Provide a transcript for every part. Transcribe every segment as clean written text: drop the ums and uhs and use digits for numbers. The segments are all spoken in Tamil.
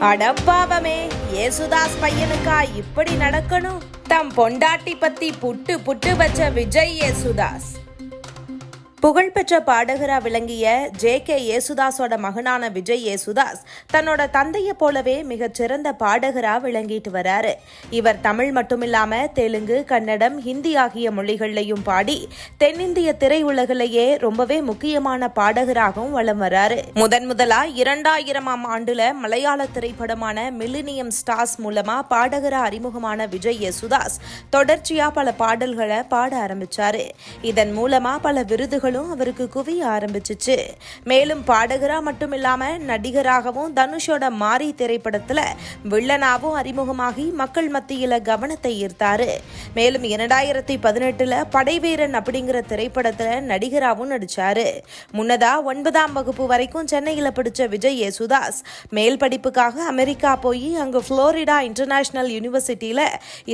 அடப்பாவமே, ஏசுதாஸ் பையனுக்கா இப்படி நடக்கணும்? தம் பொண்டாட்டி பத்தி புட்டு புட்டு வச்ச விஜய் ஏசுதாஸ். புகழ்பெற்ற பாடகரா விளங்கிய ஜே.கே. ஏசுதாஸோட மகனான விஜய் ஏசுதாஸ் தன்னோட தந்தையை போலவே மிகச்சிறந்த பாடகரா விளங்கிட்டு வராரு. இவர் தமிழ் மட்டுமில்லாம தெலுங்கு, கன்னடம், ஹிந்தி ஆகிய மொழிகள்லையும் பாடி தென்னிந்திய திரையுலகிலேயே ரொம்பவே முக்கியமான பாடகராகவும் வலம் வராரு. முதலா 2000ஆம் ஆண்டுல மலையாள திரைப்படமான மில்லினியம் ஸ்டார்ஸ் மூலமா பாடகரா அறிமுகமான விஜய் ஏசுதாஸ் தொடர்ச்சியா பல பாடல்களை பாட ஆரம்பிச்சாரு. இதன் மூலமா பல விருதுகள் அவருக்கு குவிய ஆரம்பிச்சிச்சு. மேலும் பாடகரா மட்டும் இல்லாம நடிகராகவும் தனுஷோட மாரி திரைப்படத்துல வில்லனாவும் அறிமுகமாகி மக்கள் மத்தியில கவனத்தை ஈர்த்தாரு. மேலும் 2018 படைவீரன் அப்படிங்கிற திரைப்படத்துல நடிகராகவும் நடிச்சாரு. முன்னதா 9ஆம் வகுப்பு வரைக்கும் சென்னையில படிச்ச விஜய் ஏசுதாஸ் மேல் படிப்புக்காக அமெரிக்கா போய் அங்கு புளோரிடா இன்டர்நேஷனல் யூனிவர்சிட்டியில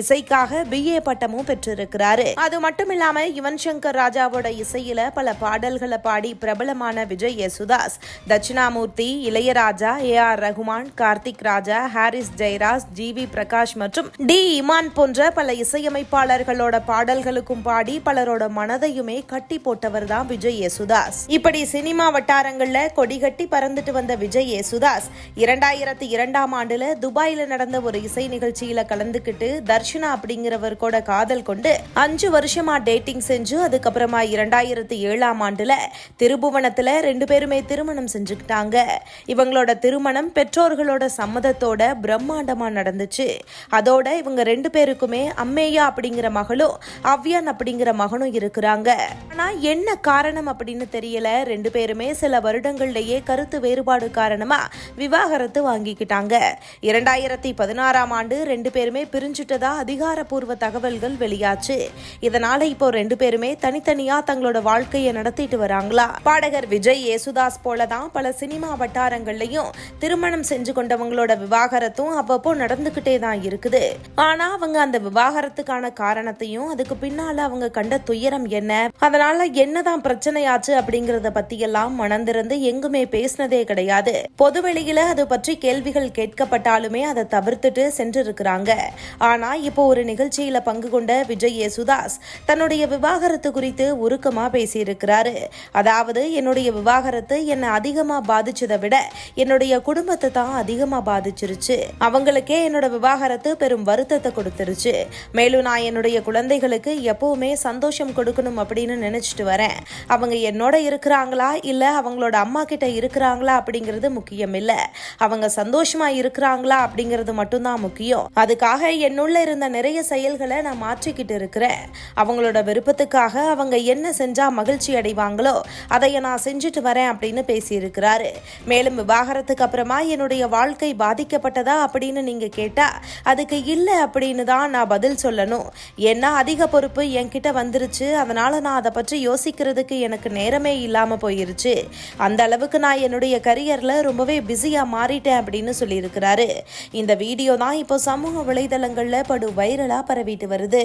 இசைக்காக BA பட்டமும் பெற்றிருக்கிறாரு. அது மட்டும் இல்லாம யுவன் சங்கர் ராஜாவோட இசையில பல பாடல்களை பாடி பிரபலமான விஜய் ஏசுதாஸ் தட்சிணாமூர்த்தி, இளையராஜா, A.R. ரகுமான், கார்த்திக் ராஜா, ஹாரிஸ் ஜெயராஜ், G.V. பிரகாஷ் மற்றும் D. இமான் போன்ற பல இசையமைப்பாளர்களோட பாடல்களுக்கும் பாடி பலரோட மனதையுமே கட்டி போட்டவர் தான் விஜய் ஏசுதாஸ். இப்படி சினிமா வட்டாரங்கள்ல கொடிகட்டி பறந்துட்டு வந்த விஜய் ஏசுதாஸ் 2002ஆம் ஆண்டுல துபாயில நடந்த ஒரு இசை நிகழ்ச்சியில கலந்துக்கிட்டு தர்ஷனா அப்படிங்கிறவர் கூட காதல் கொண்டு 5 வருஷமா டேட்டிங் செஞ்சு அதுக்கப்புறமா 2007ஆம் ஆண்டுல திருபுவனத்துல 2 பேருமே திருமணம் செஞ்சுக்கிட்டாங்க. இவங்களோட திருமணம் பெற்றோர்களோட சம்மதத்தோட பிரம்மாண்டமா நடந்துச்சு. அதோட இவங்க 2 பேருக்குமே அம்மேயா அப்படிங்கிற மகளும் அவ்யான் அப்படிங்கிற மகனும் இருக்கிறாங்க. ஆனா என்ன காரணம் அப்படின்னு தெரியல, 2 பேருமே சில வருடங்கள்லயே கருத்து வேறுபாடு காரணமா விவாகரத்து வாங்கிக்கிட்டாங்க. 2016ஆம் ஆண்டு 2 பேருமே பிரிஞ்சுட்டதா அதிகாரப்பூர்வ தகவல்கள் வெளியாச்சு. இதனால இப்போ 2 பேருமே தனித்தனியா தங்களோட வாழ்க்கையை நடத்திட்டு வராங்களா. பாடகர் விஜய் ஏசுதாஸ் போலதான் பல சினிமா வட்டாரங்கள்லயும் திருமணம் செஞ்சு கொண்டவங்களோட விவாகரத்தும் அவ்வப்போ நடந்துகிட்டே தான் இருக்குது. ஆனா அவங்க அந்த விவாகரத்துக்கான காரணத்தையும் அதுக்கு பின்னால அவங்க கண்ட துயரம் என்ன, அதனால என்னதான் பிரச்சனையாச்சு அப்படிங்கறத பத்தி எல்லாம் மனந்திருந்து எங்குமே பேசினதே கிடையாது. பொதுவெளியில அது பற்றி கேள்விகள் கேட்கப்பட்டாலுமே அதை தவிர்த்துட்டு சென்று இருக்கிறாங்க. ஆனா இப்போ ஒரு நிகழ்ச்சியில பங்கு கொண்ட விஜய் ஏசுதாஸ் தன்னுடைய விவாகரத்து குறித்து உருக்கமா பேசியிருக்கிறாரு. அதாவது, என்னுடைய விவாகரத்து என்னை அதிகமா பாதிச்சதை விட என்னுடைய குடும்பத்தை தான் அதிகமா பாதிச்சிருச்சு. அவங்களுக்கே என்னோட விவாகரத்து பெரும் வருத்தத்தை கொடுத்துருச்சு. மேலும் நான் என்னுடைய குழந்தைகளுக்கு எப்பவுமே சந்தோஷம் கொடுக்கணும் அப்படின்னு நினைச்சிட்டு வரேன். அவங்க என்னோட இருக்கிறாங்களா இல்ல அவங்களோட அம்மா கிட்ட இருக்கிறாங்களா அப்படிங்கிறது முக்கியம் இல்ல, அவங்க சந்தோஷமா இருக்கிறாங்களா அப்படிங்கிறது மட்டும்தான் முக்கியம். அதுக்காக என்னுள்ள இருந்த நிறைய செயல்களை நான் மாற்றிக்கிட்டு இருக்கிறேன். அவங்களோட விருப்பத்துக்காக அவங்க என்ன செஞ்சா மகிழ்ச்சி அடைவாங்களோ அதை நான் செஞ்சுட்டு வரேன் அப்படின்னு பேசியிருக்கிறாரு. மேலும் விவாகரத்துக்கு அப்புறமா என்னுடைய வாழ்க்கை பாதிக்கப்பட்டதா அப்படின்னு நீங்க கேட்டா அதுக்கு இல்ல அப்படின்னு தான் நான் பதில் சொல்லணும். ஏன்னா அதிக பொறுப்பு என்கிட்ட வந்துருச்சு. அதனால நான் அதை பற்றி யோசிக்கிறதுக்கு எனக்கு நேரமே இல்லாம போயிருச்சு. அந்த அளவுக்கு நான் என்னுடைய கரியர்ல ரொம்பவே பிஸியா மாறிட்டேன் அப்படின்னு சொல்லியிருக்கிறாரு. இந்த வீடியோ தான் இப்போ சமூக வலைதளங்கள்ல படு வைரலா பரவிட்டு வருது.